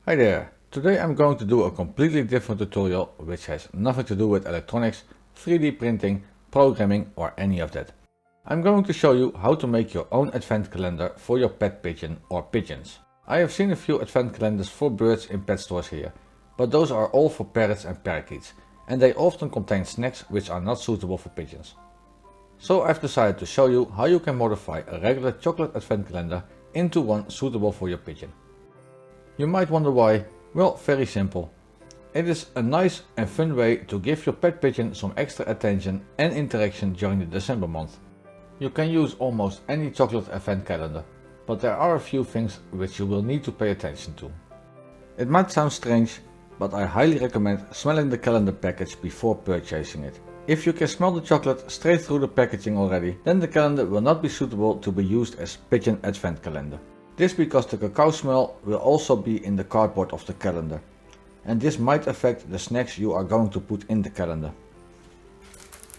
Hi there! Today I'm going to do a completely different tutorial which has nothing to do with electronics, 3D printing, programming or any of that. I'm going to show you how to make your own advent calendar for your pet pigeon or pigeons. I have seen a few advent calendars for birds in pet stores here, but those are all for parrots and parakeets, and they often contain snacks which are not suitable for pigeons. So I've decided to show you how you can modify a regular chocolate advent calendar into one suitable for your pigeon. You might wonder why. Well, very simple. It is a nice and fun way to give your pet pigeon some extra attention and interaction during the December month. You can use almost any chocolate advent calendar, but there are a few things which you will need to pay attention to. It might sound strange, but I highly recommend smelling the calendar package before purchasing it. If you can smell the chocolate straight through the packaging already, then the calendar will not be suitable to be used as pigeon advent calendar. This because the cacao smell will also be in the cardboard of the calendar, and this might affect the snacks you are going to put in the calendar.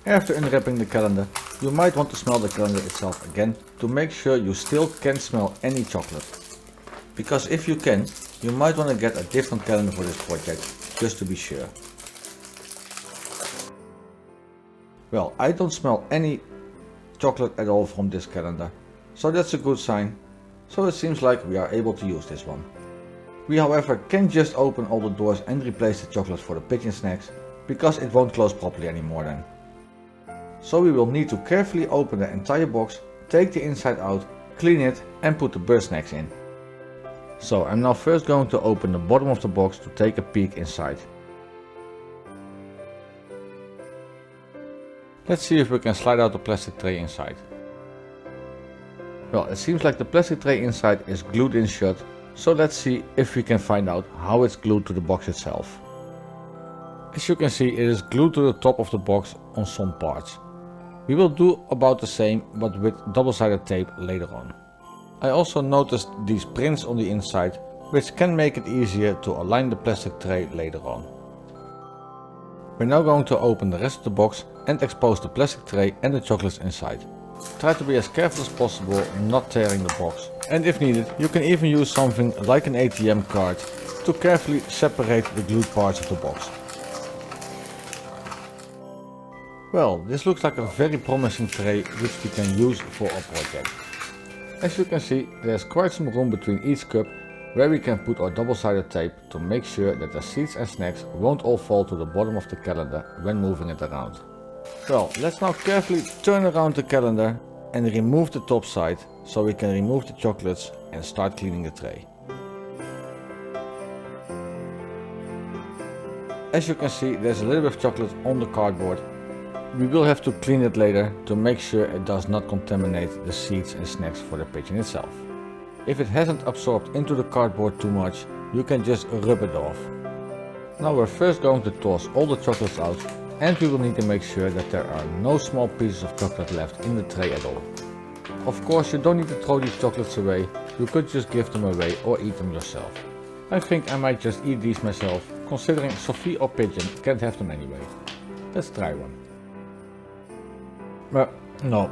After unwrapping the calendar, you might want to smell the calendar itself again to make sure you still can smell any chocolate. Because if you can, you might want to get a different calendar for this project, just to be sure. Well, I don't smell any chocolate at all from this calendar, so that's a good sign. So it seems like we are able to use this one. We however can just open all the doors and replace the chocolate for the pigeon snacks, because it won't close properly anymore then. So we will need to carefully open the entire box, take the inside out, clean it and put the bird snacks in. So I'm now first going to open the bottom of the box to take a peek inside. Let's see if we can slide out the plastic tray inside. Well, it seems like the plastic tray inside is glued in shut, so let's see if we can find out how it's glued to the box itself. As you can see, it is glued to the top of the box on some parts. We will do about the same but with double-sided tape later on. I also noticed these prints on the inside, which can make it easier to align the plastic tray later on. We're now going to open the rest of the box and expose the plastic tray and the chocolates inside. Try to be as careful as possible, not tearing the box. And if needed, you can even use something like an ATM card to carefully separate the glued parts of the box. Well, this looks like a very promising tray which we can use for our project. As you can see, there's quite some room between each cup where we can put our double-sided tape to make sure that the seeds and snacks won't all fall to the bottom of the calendar when moving it around. Well, let's now carefully turn around the calendar and remove the top side so we can remove the chocolates and start cleaning the tray. As you can see, there's a little bit of chocolate on the cardboard. We will have to clean it later to make sure it does not contaminate the seeds and snacks for the pigeon itself. If it hasn't absorbed into the cardboard too much, you can just rub it off. Now we're first going to toss all the chocolates out, and we will need to make sure that there are no small pieces of chocolate left in the tray at all. Of course, you don't need to throw these chocolates away, you could just give them away or eat them yourself. I think I might just eat these myself, considering Sophie or Pigeon can't have them anyway. Let's try one. But no.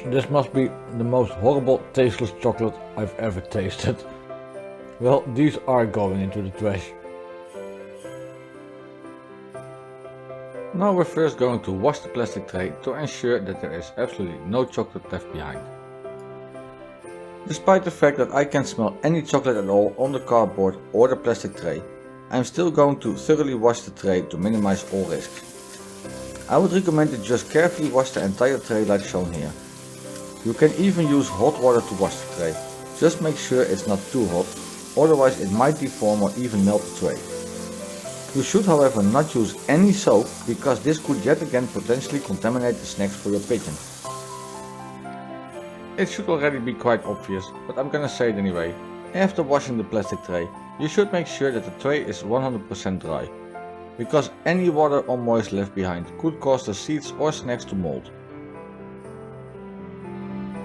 This must be the most horrible tasteless chocolate I've ever tasted. Well, these are going into the trash. Now we're first going to wash the plastic tray to ensure that there is absolutely no chocolate left behind. Despite the fact that I can't smell any chocolate at all on the cardboard or the plastic tray, I'm still going to thoroughly wash the tray to minimize all risks. I would recommend to just carefully wash the entire tray like shown here. You can even use hot water to wash the tray. Just make sure it's not too hot, otherwise it might deform or even melt the tray. You should however not use any soap, because this could yet again potentially contaminate the snacks for your pigeon. It should already be quite obvious, but I'm gonna say it anyway. After washing the plastic tray, you should make sure that the tray is 100% dry, because any water or moist left behind could cause the seeds or snacks to mold.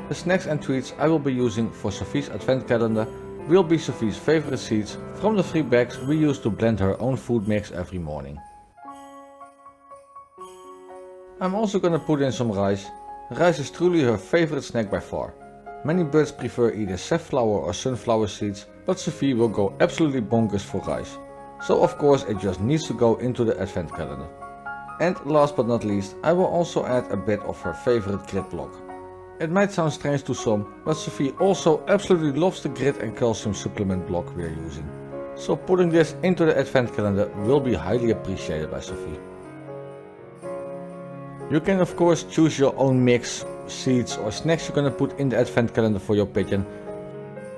The snacks and treats I will be using for Sophie's advent calendar will be Sophie's favorite seeds from the 3 bags we use to blend her own food mix every morning. I'm also gonna put in some rice. Rice is truly her favorite snack by far. Many birds prefer either safflower or sunflower seeds, but Sophie will go absolutely bonkers for rice. So of course it just needs to go into the advent calendar. And last but not least, I will also add a bit of her favorite grit block. It might sound strange to some, but Sophie also absolutely loves the grit and calcium supplement block we are using. So putting this into the advent calendar will be highly appreciated by Sophie. You can of course choose your own mix, seeds or snacks you're gonna put in the advent calendar for your pigeon.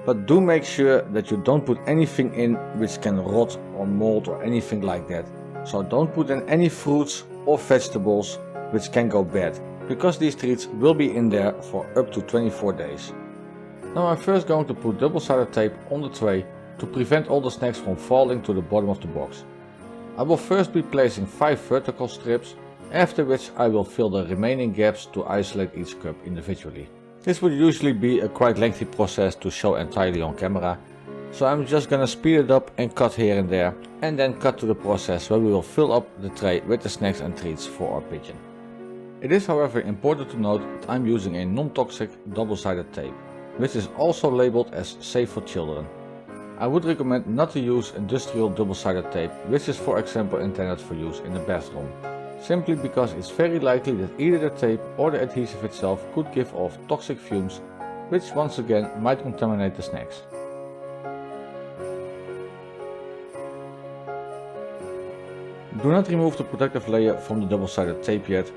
But do make sure that you don't put anything in which can rot or mold or anything like that. So don't put in any fruits or vegetables which can go bad, because these treats will be in there for up to 24 days. Now I'm first going to put double-sided tape on the tray to prevent all the snacks from falling to the bottom of the box. I will first be placing 5 vertical strips, after which I will fill the remaining gaps to isolate each cup individually. This would usually be a quite lengthy process to show entirely on camera, so I'm just gonna speed it up and cut here and there, and then cut to the process where we will fill up the tray with the snacks and treats for our pigeon. It is however important to note that I'm using a non-toxic double-sided tape, which is also labeled as safe for children. I would recommend not to use industrial double-sided tape, which is for example intended for use in the bathroom, simply because it's very likely that either the tape or the adhesive itself could give off toxic fumes, which once again might contaminate the snacks. Do not remove the protective layer from the double-sided tape yet,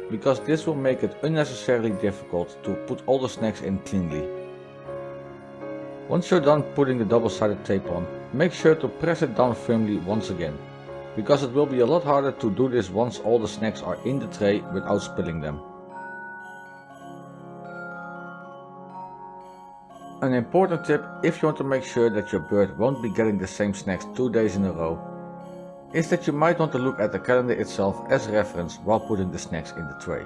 because this will make it unnecessarily difficult to put all the snacks in cleanly. Once you're done putting the double-sided tape on, make sure to press it down firmly once again, because it will be a lot harder to do this once all the snacks are in the tray without spilling them. An important tip if you want to make sure that your bird won't be getting the same snacks 2 days in a row, is that you might want to look at the calendar itself as reference while putting the snacks in the tray.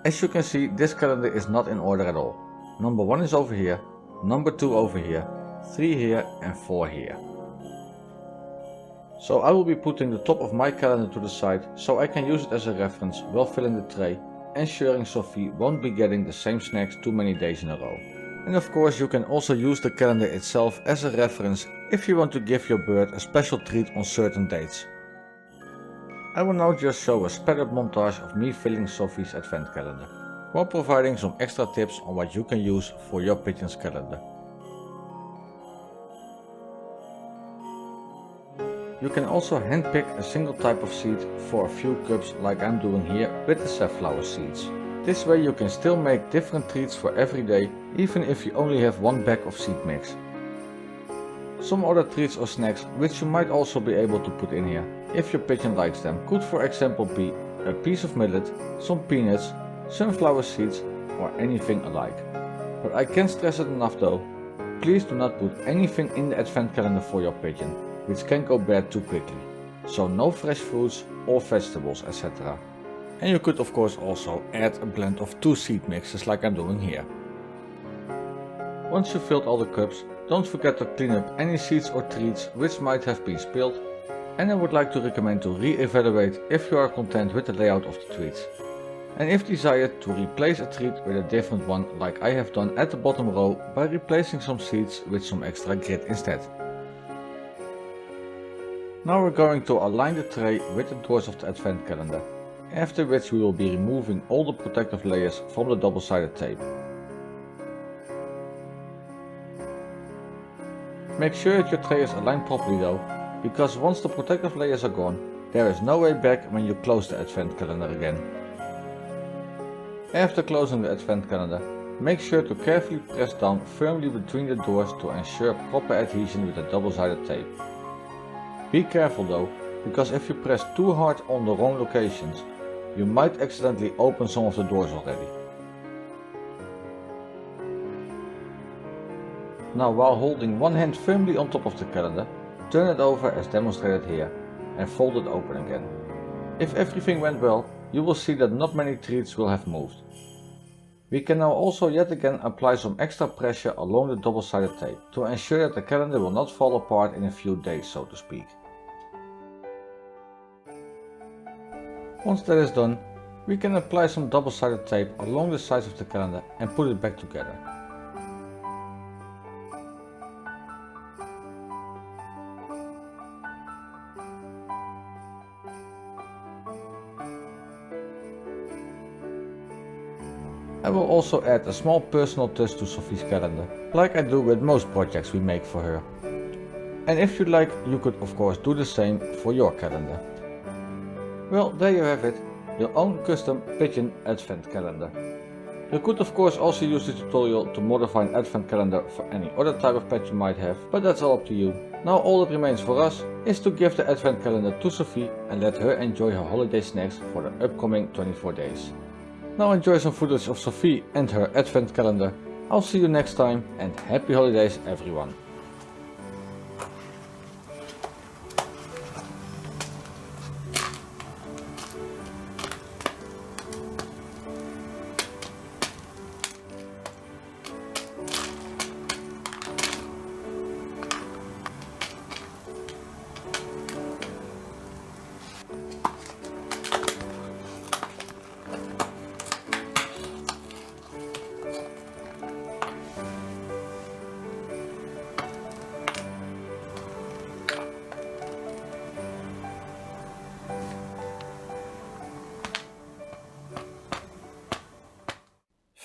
As you can see, this calendar is not in order at all. Number 1 is over here, number 2 over here, 3 here and 4 here. So I will be putting the top of my calendar to the side so I can use it as a reference while filling the tray, ensuring Sophie won't be getting the same snacks too many days in a row. And of course you can also use the calendar itself as a reference if you want to give your bird a special treat on certain dates. I will now just show a sped up montage of me filling Sophie's advent calendar, while providing some extra tips on what you can use for your pigeon's calendar. You can also handpick a single type of seed for a few cups like I'm doing here with the safflower seeds. This way you can still make different treats for every day, even if you only have one bag of seed mix. Some other treats or snacks which you might also be able to put in here, if your pigeon likes them, could for example be a piece of millet, some peanuts, sunflower seeds or anything alike. But I can't stress it enough though, please do not put anything in the advent calendar for your pigeon, which can go bad too quickly. So no fresh fruits or vegetables, etc. And you could of course also add a blend of 2 seed mixes like I'm doing here. Once you've filled all the cups, don't forget to clean up any seeds or treats which might have been spilled, and I would like to recommend to re-evaluate if you are content with the layout of the treats. And if desired, to replace a treat with a different one like I have done at the bottom row by replacing some seeds with some extra grit instead. Now we're going to align the tray with the doors of the advent calendar, after which we will be removing all the protective layers from the double-sided tape. Make sure that your tray is aligned properly though, because once the protective layers are gone, there is no way back when you close the advent calendar again. After closing the advent calendar, make sure to carefully press down firmly between the doors to ensure proper adhesion with the double-sided tape. Be careful though, because if you press too hard on the wrong locations, you might accidentally open some of the doors already. Now while holding one hand firmly on top of the calendar, turn it over as demonstrated here and fold it open again. If everything went well, you will see that not many treats will have moved. We can now also yet again apply some extra pressure along the double-sided tape to ensure that the calendar will not fall apart in a few days, so to speak. Once that is done, We can apply some double-sided tape along the sides of the calendar and put it back together. I will also add a small personal touch to Sophie's calendar, like I do with most projects we make for her. And if you like, you could of course do the same for your calendar. Well, there you have it, your own custom Pigeon Advent Calendar. You could of course also use this tutorial to modify an Advent Calendar for any other type of pet you might have, but that's all up to you. Now all that remains for us is to give the Advent Calendar to Sophie and let her enjoy her holiday snacks for the upcoming 24 days. Now enjoy some footage of Sophie and her Advent Calendar. I'll see you next time and happy holidays everyone.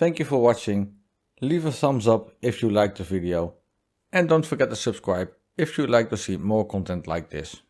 Thank you for watching, leave a thumbs up if you liked the video and don't forget to subscribe if you'd like to see more content like this.